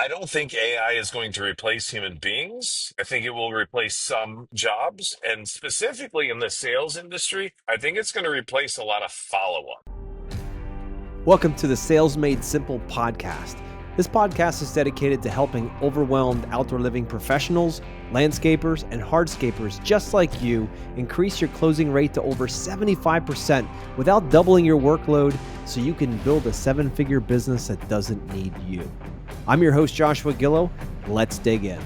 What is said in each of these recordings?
I don't think AI is going to replace human beings. I think it will replace some jobs. And specifically in the sales industry, I think it's going to replace a lot of follow up. Welcome to the Sales Made Simple podcast. This podcast is dedicated to helping overwhelmed outdoor living professionals, landscapers, and hardscapers just like you increase your closing rate to over 75% without doubling your workload so you can build a seven-figure business that doesn't need you. I'm your host, Joshua Gillow. Let's dig in.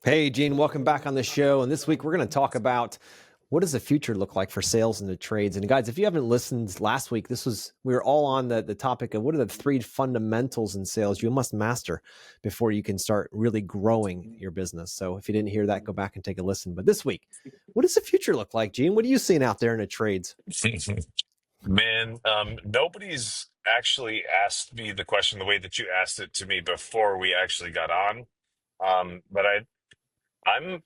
Hey, Gene, welcome back on the show. And this week we're going to talk about what does the future look like for sales and the trades? And guys, if you haven't listened last week, we were all on the topic of what are the three fundamentals in sales you must master before you can start really growing your business. So if you didn't hear that, go back and take a listen. But this week, what does the future look like, Gene? What are you seeing out there in the trades? Man, nobody's actually asked me the question the way that you asked it to me before we actually got on. But I'm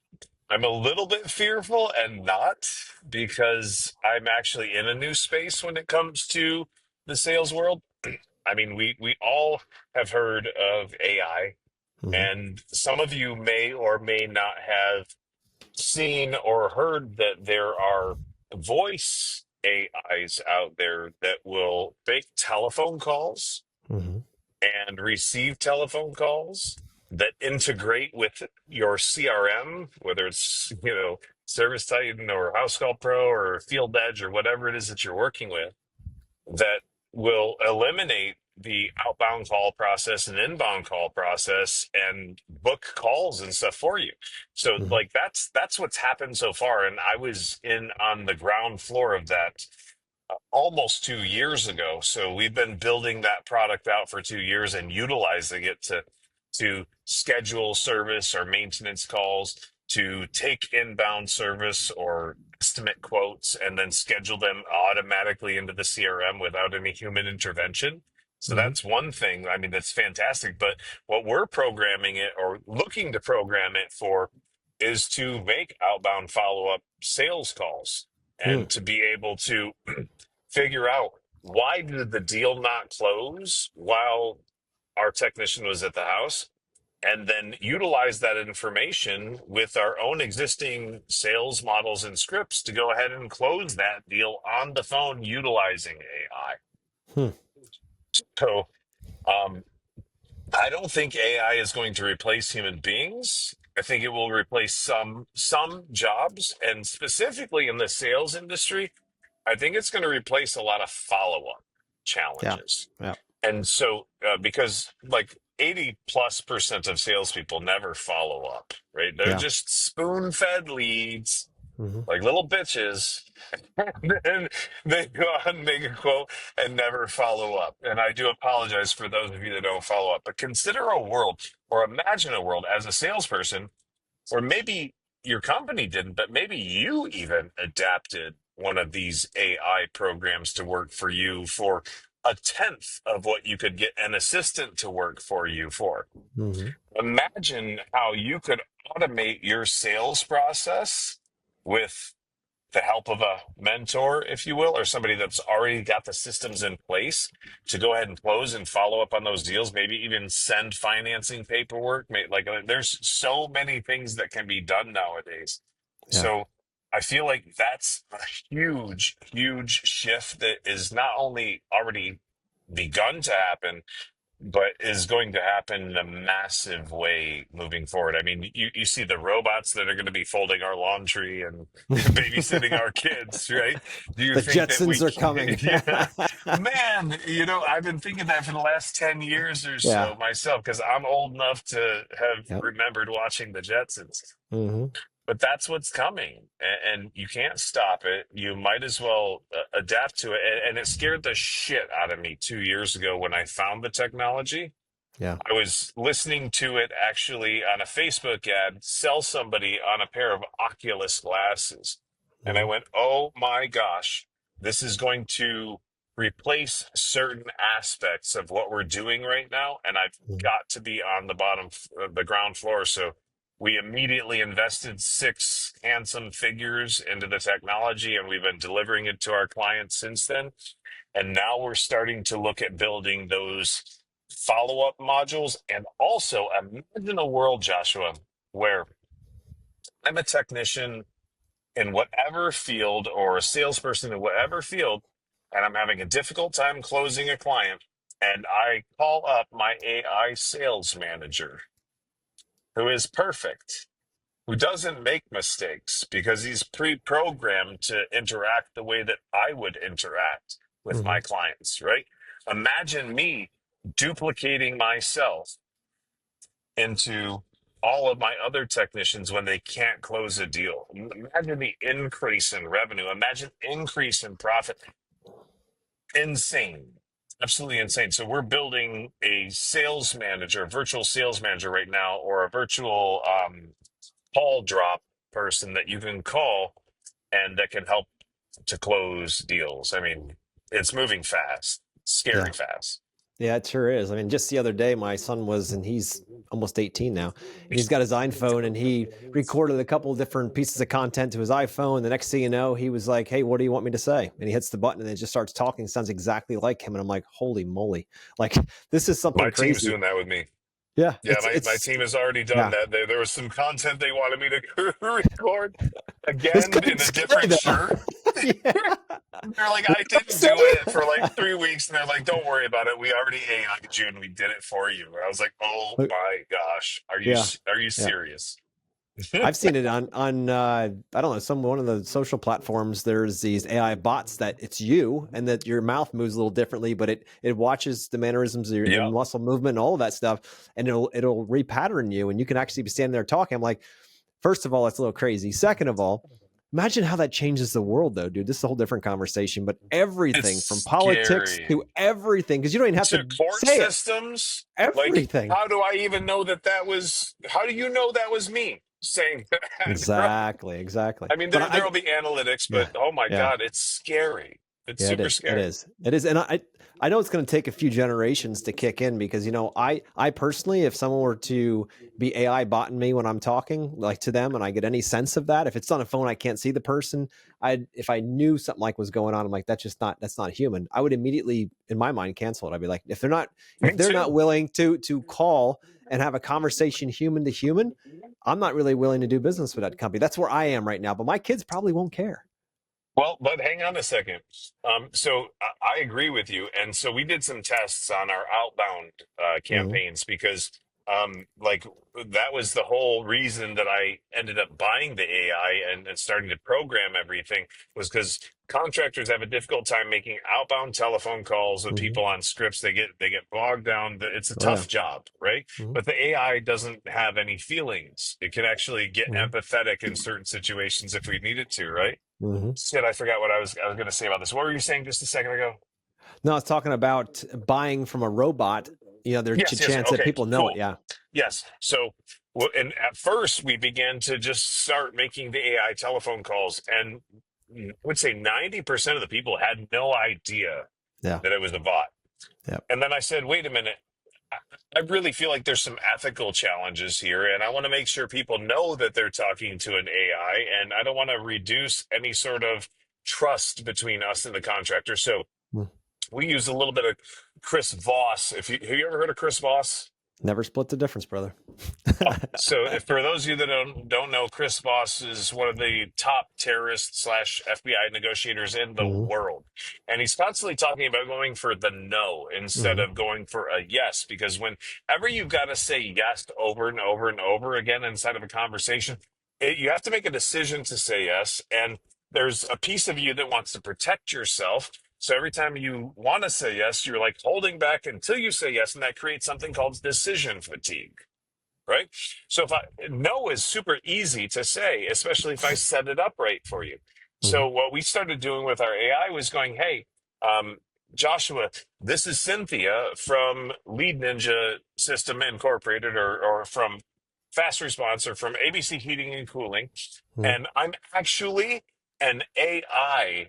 I'm a little bit fearful and not because I'm actually in a new space when it comes to the sales world. I mean, we all have heard of AI, Mm-hmm. and some of you may or may not have seen or heard that there are voice AIs out there that will make telephone calls Mm-hmm. and receive telephone calls that integrate with your CRM, whether it's, Service Titan or House Call Pro or Field Edge or whatever it is that you're working with, that will eliminate the outbound call process and inbound call process and book calls and stuff for you. So Mm-hmm. like that's what's happened so far. And I was in on the ground floor of that almost 2 years ago. So we've been building that product out for 2 years and utilizing it to schedule service or maintenance calls, to take inbound service or estimate quotes, and then schedule them automatically into the CRM without any human intervention. So Mm-hmm. that's one thing. I mean, that's fantastic. But what we're programming it or looking to program it for is to make outbound follow-up sales calls and to be able to figure out why did the deal not close while our technician was at the house, and then utilize that information with our own existing sales models and scripts to go ahead and close that deal on the phone utilizing AI. Mm-hmm. So um, I don't think AI is going to replace human beings. I think it will replace some jobs, and specifically in the sales industry, I think it's going to replace a lot of follow-up Yeah. challenges. Yeah. And so, because like 80+% of salespeople never follow up, right? They're Yeah. just spoon-fed leads, Mm-hmm. like little bitches, and then they go out and make a quote and never follow up. And I do apologize for those of you that don't follow up, but consider a world or imagine a world as a salesperson, or maybe your company didn't, but maybe you even adapted one of these AI programs to work for you for a tenth of what you could get an assistant to work for you for. Mm-hmm. Imagine how you could automate your sales process with the help of a mentor, if you will, or somebody that's already got the systems in place to go ahead and close and follow up on those deals, maybe even send financing paperwork. Like there's so many things that can be done nowadays. Yeah. So I feel like that's a huge, huge shift that is not only already begun to happen, but is going to happen in a massive way moving forward. I mean, you see the robots that are going to be folding our laundry and babysitting our kids, right? Do you The think that Jetsons we are can? coming. Yeah, man, I've been thinking that for the last 10 years or Yeah. so myself, because I'm old enough to have Yep. remembered watching the Jetsons. Mm-hmm. But that's what's coming, and you can't stop it. You might as well adapt to it. And it scared the shit out of me 2 years ago when I found the technology. Yeah. I was listening to it actually on a Facebook ad sell somebody on a pair of Oculus glasses. And I Mm-hmm. went, oh my gosh, this is going to replace certain aspects of what we're doing right now. And I've got to be on the the ground floor. So we immediately invested six handsome figures into the technology, and we've been delivering it to our clients since then. And now we're starting to look at building those follow-up modules. And also imagine a world, Joshua, where I'm a technician in whatever field or a salesperson in whatever field, and I'm having a difficult time closing a client, and I call up my AI sales manager, who is perfect, who doesn't make mistakes because he's pre-programmed to interact the way that I would interact with Hmm. my clients, right? Imagine me duplicating myself into all of my other technicians when they can't close a deal. Imagine the increase in revenue. Imagine increase in profit. Insane. Absolutely insane. So we're building a sales manager, virtual sales manager right now, or a virtual call drop person that you can call and that can help to close deals. I mean, it's moving fast, Yeah. scary fast. Yeah, it sure is. I mean, just the other day, my son was, and he's almost 18 now, and he's got his iPhone, and he recorded a couple of different pieces of content to his iPhone. The next thing you know, he was like, "Hey, what do you want me to say?" And he hits the button, and it just starts talking. Sounds exactly like him, and I'm like, "Holy moly!" Like this is something My team's crazy. doing that with me. Yeah, Yeah, my it's team has already done yeah. that. There was some content they wanted me to record This again could be in a scary different though. shirt. Yeah. They're like, What I do I didn't say? do it for like 3 weeks. And they're like, don't worry about it. We already AI'd you and we did it for you. And I was like, oh my gosh, Yeah, are you yeah. serious? I've seen it on I don't know, some one of the social platforms. There's these AI bots that it's you, and that your mouth moves a little differently, but it watches the mannerisms of your Yep. muscle movement and all of that stuff, and it'll repattern you, and you can actually be standing there talking. I'm like, first of all, that's a little crazy. Second of all, imagine how that changes the world, though, dude. This is a whole different conversation, but everything from It's politics to scary. everything, because you don't even have To to court say it. systems, like, Everything. how do I even know how do you know that was me saying that? Right? Exactly, exactly. I mean, But there will be analytics, yeah, but oh my yeah. God, it's scary. It's Yeah, it super is. It scary. is. It is. And I know it's going to take a few generations to kick in because, I personally, if someone were to be AI botting me when I'm talking like to them and I get any sense of that, if it's on a phone, I can't see the person. If I knew something like was going on, I'm like, that's not human. I would immediately, in my mind, cancel it. I'd be like, if Me they're not too. willing to call and have a conversation human to human, I'm not really willing to do business with that company. That's where I am right now. But my kids probably won't care. Well, but hang on a second. So I agree with you. And so we did some tests on our outbound Mm-hmm. campaigns because, like, that was the whole reason that I ended up buying the AI and starting to program everything was because contractors have a difficult time making outbound telephone calls with Mm-hmm. people on scripts. They get bogged down. It's a Oh yeah. tough job, right? Mm-hmm. But the AI doesn't have any feelings. It can actually get Mm-hmm. empathetic in certain situations if we need it to, right? Mm-hmm. Shit, I forgot what I was going to say about this. What were you saying just a second ago? No, I was talking about buying from a robot. There's a Yes, yes. chance that Okay, people know it. cool. Yeah. Yes. So, and at first we began to just start making the AI telephone calls, and I would say 90% of the people had no idea Yeah. that it was a bot. Yeah. And then I said, wait a minute. I I really feel like there's some ethical challenges here, and I want to make sure people know that they're talking to an AI, and I don't want to reduce any sort of trust between us and the contractor. So Mm. we use a little bit of Chris Voss. If you have you ever heard of Chris Voss? Never split the difference, brother. So, if for those of you that don't know, Chris Voss is one of the top terrorist slash FBI negotiators in the Hmm. world, and he's constantly talking about going for the no instead Hmm. of going for a yes. Because whenever you've got to say yes over and over and over again inside of a conversation, you have to make a decision to say yes, and there's a piece of you that wants to protect yourself. So every time you want to say yes, you're like holding back until you say yes, and that creates something called decision fatigue, right? So if I no is super easy to say, especially if I set it up right for you. Hmm. So what we started doing with our AI was going, hey, um, Joshua, this is Cynthia from Lead Ninja System Incorporated or from Fast Response or from ABC Heating and Cooling. Hmm. And I'm actually an AI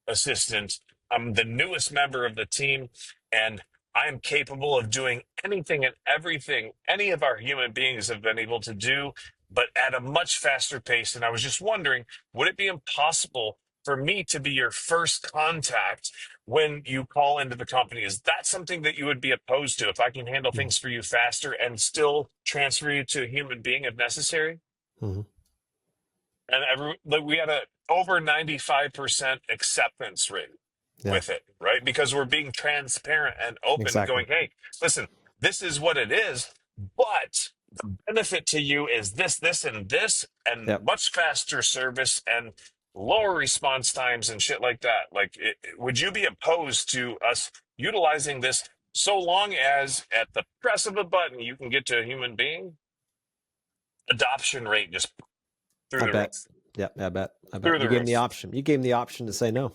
assistant. I'm the newest member of the team, and I am capable of doing anything and everything any of our human beings have been able to do, but at a much faster pace. And I was just wondering, would it be impossible for me to be your first contact when you call into the company? Is that something that you would be opposed to if I can handle Mm-hmm. things for you faster and still transfer you to a human being if necessary? Mm-hmm. And like we had a over 95% acceptance rate Yeah, with it, right? Because we're being transparent and open, exactly. going, hey, listen, this is what it is, but the benefit to you is this, this, and this, and Yep. much faster service and lower response times and shit like that. Like, would you be opposed to us utilizing this so long as at the press of a button you can get to a human being? Adoption rate just through I the bet. roof, Yeah, I bet. I bet. through You the gave him the roof. option. You gave him the option to say no.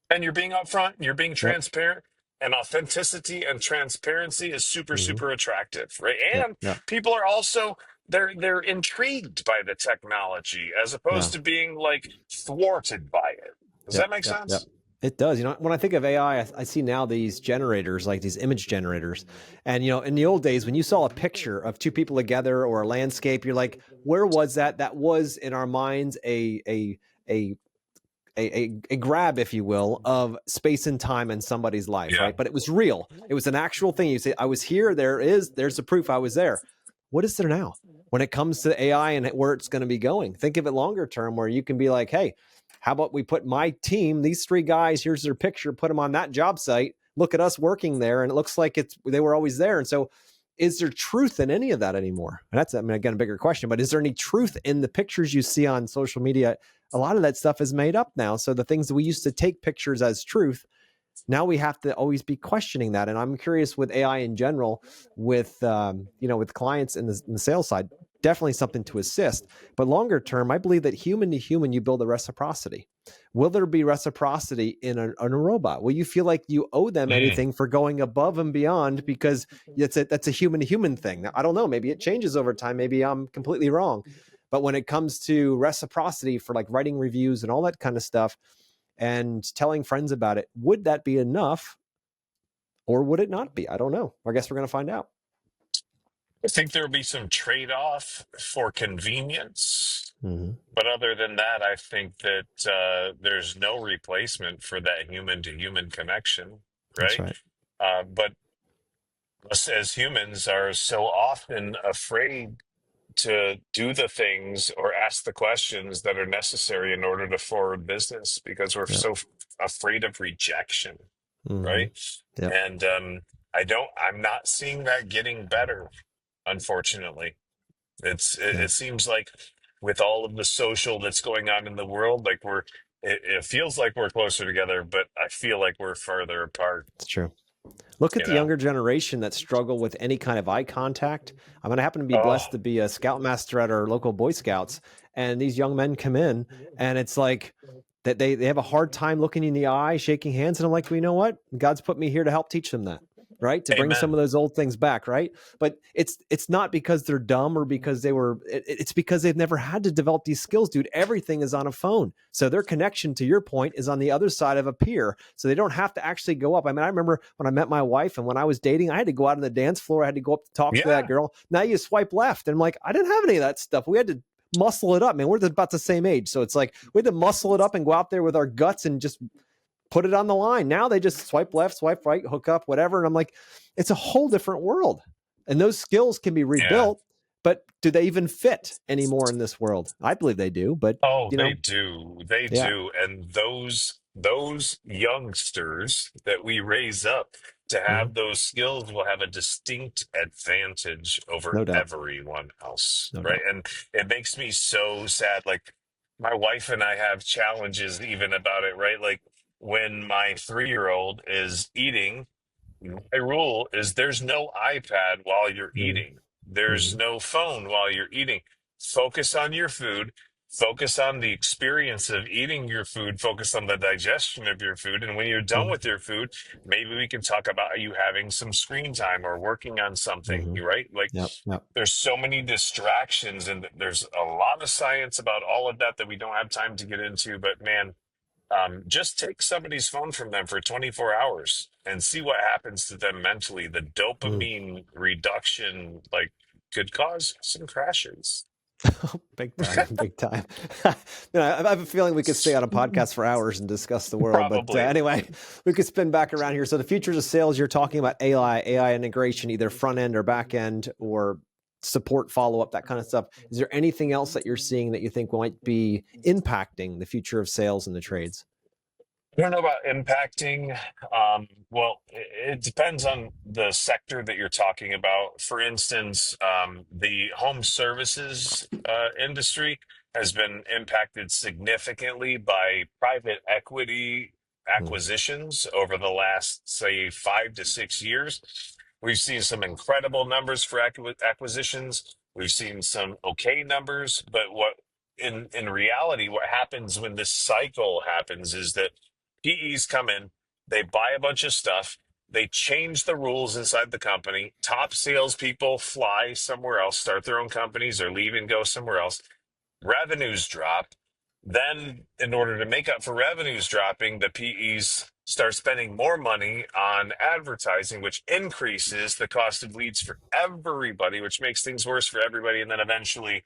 And you're being upfront, you're being Yep. transparent, and authenticity and transparency is super, Mm-hmm. super attractive, right? Yep. And Yep. people are also they're intrigued by the technology as Yeah. opposed to being like thwarted by it. Does Yep. that make Yep. Yep. sense? It does. When I think of AI, I see now these generators, like these image generators. And, in the old days, when you saw a picture of two people together or a landscape, you're like, where was that? That was in our minds a a grab, if you will, of space and time in somebody's life, Yeah. right? But it was real. It was an actual thing. You say, I was here. There's the proof I was there. What is there now when it comes to AI and where it's going to be going? Think of it longer term, where you can be like, hey, how about we put my team, these three guys, here's their picture, put them on that job site. Look at us working there, and it looks like they were always there. And so, is there truth in any of that anymore? And that's, again, a bigger question. But is there any truth in the pictures you see on social media? A lot of that stuff is made up now. So the things that we used to take pictures as truth, now we have to always be questioning that. And I'm curious with AI in general, with with clients in the sales side, definitely something to assist. But longer term, I believe that human to human, you build a reciprocity. Will there be reciprocity in a robot? Will you feel like you owe them Mm. anything for going above and beyond because that's a human to human thing? Now, I don't know. Maybe it changes over time. Maybe I'm completely wrong. But when it comes to reciprocity for like writing reviews and all that kind of stuff, and telling friends about it, would that be enough or would it not be? I don't know. I guess we're going to find out. I think there will be some trade-off for convenience. Mm-hmm. But other than that, I think that there's no replacement for that human to human connection, That's right? right. But us as humans are so often afraid to do the things or ask the questions that are necessary in order to forward business because we're Yep. so afraid of rejection, Mm-hmm. right? Yep. And I'm not seeing that getting better, unfortunately. Yeah. It seems like with all of the social that's going on in the world, like it feels like we're closer together, but I feel like we're farther apart, It's true. Look at you the know? younger generation that struggle with any kind of eye contact. I mean, I happen to be Oh, blessed to be a scoutmaster at our local Boy Scouts, and these young men come in, and it's like that they have a hard time looking in the eye, shaking hands, and I'm like, well, you know what? God's put me here to help teach them that, right? To bring some of amen. those old things back, right? But it's not because they're dumb or because it's because they've never had to develop these skills, dude. Everything is on a phone, so their connection, to your point, is on the other side of a pier, so they don't have to actually go up. I mean, I remember when I met my wife and when I was dating, I had to go out on the dance floor, I had to go up to talk to that Yeah, girl. Now you swipe left, and I'm like, I didn't have any of that stuff. We had to muscle it up, man. We're about the same age, so it's like we had to muscle it up and go out there with our guts and just put it on the line. Now they just swipe left, swipe right, hook up, whatever. And I'm like, it's a whole different world. And those skills can be yeah. rebuilt, but do they even fit anymore in this world? I believe they do, but Oh, you they know, do. They yeah. do. And those youngsters that we raise up to Mm-hmm. have those skills will have a distinct advantage over No doubt. everyone else, No right? doubt. And it makes me so sad. Like my wife and I have challenges even about it, right? Like when my 3-year-old is eating, my rule is there's no iPad while you're eating. There's Mm-hmm. no phone while you're eating. Focus on your food. Focus on the experience of eating your food. Focus on the digestion of your food. And when you're done with your food, maybe we can talk about you having some screen time or working on something, Mm-hmm. right? Like Yep. Yep. there's so many distractions and there's a lot of science about all of that that we don't have time to get into. But man, just take somebody's phone from them for 24 hours and see what happens to them mentally. The Mm. dopamine reduction, like, could cause some crashes. Big time, big time. I have a feeling we could stay on a podcast for hours and discuss the world. But Probably. anyway, we could spin back around here. So the futures of sales, you're talking about AI integration, either front end or back end, or support follow up, that kind of stuff. Is there anything else that you're seeing that you think might be impacting the future of sales in the trades? I don't know about impacting. Well, it depends on the sector that you're talking about. For instance, the home services industry has been impacted significantly by private equity Hmm. acquisitions over the last, say, 5 to 6 years. We've seen some incredible numbers for acquisitions. We've seen some okay numbers, but what in reality, what happens when this cycle happens is that PEs come in, they buy a bunch of stuff, they change the rules inside the company. Top salespeople fly somewhere else, start their own companies, or leave and go somewhere else. Revenues drop. Then, in order to make up for revenues dropping, the PEs start spending more money on advertising, which increases the cost of leads for everybody, which makes things worse for everybody. And then eventually,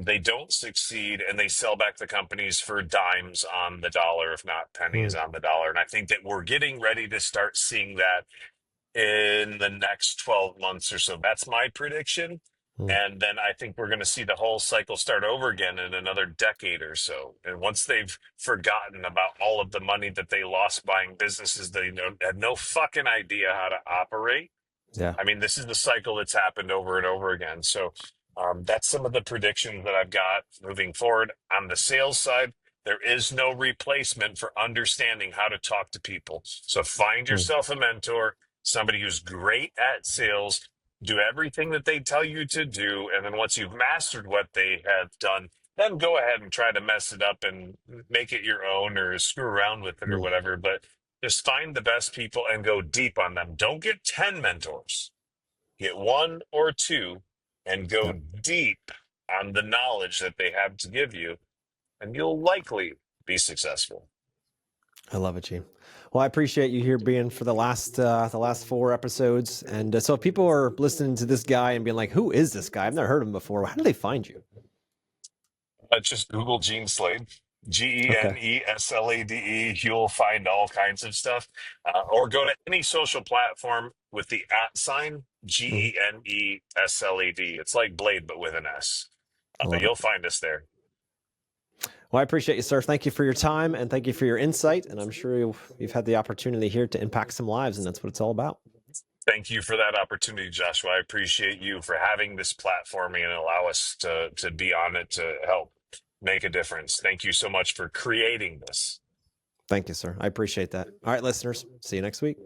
they don't succeed and they sell back the companies for dimes on the dollar, if not pennies Hmm. on the dollar. And I think that we're getting ready to start seeing that in the next 12 months or so. That's my prediction. Hmm. And then I think we're going to see the whole cycle start over again in another decade or so. And once they've forgotten about all of the money that they lost buying businesses they had no fucking idea how to operate. Yeah. I mean, this is the cycle that's happened over and over again. So that's some of the predictions that I've got moving forward. On the sales side, there is no replacement for understanding how to talk to people. So find Hmm. yourself a mentor, somebody who's great at sales, do everything that they tell you to do. And then once you've mastered what they have done, then go ahead and try to mess it up and make it your own or screw around with it or Hmm. whatever. But just find the best people and go deep on them. Don't get 10 mentors, get one or two and go Yeah. deep on the knowledge that they have to give you, and you'll likely be successful. I love it, Gene. Well, I appreciate you here being for the last four episodes. And so if people are listening to this guy and being like, "Who is this guy? I've never heard of him before." How do they find you? Just Google Gene Slade, Okay. GeneSlade. You'll find all kinds of stuff. Or go to any social platform with the at sign, Mhm. GeneSlade. It's like Blade, but with an S. I love it. You'll find us there. Well, I appreciate you, sir. Thank you for your time and thank you for your insight. And I'm sure you've had the opportunity here to impact some lives, and that's what it's all about. Thank you for that opportunity, Joshua. I appreciate you for having this platform and allow us to be on it to help make a difference. Thank you so much for creating this. Thank you, sir. I appreciate that. All right, listeners. See you next week.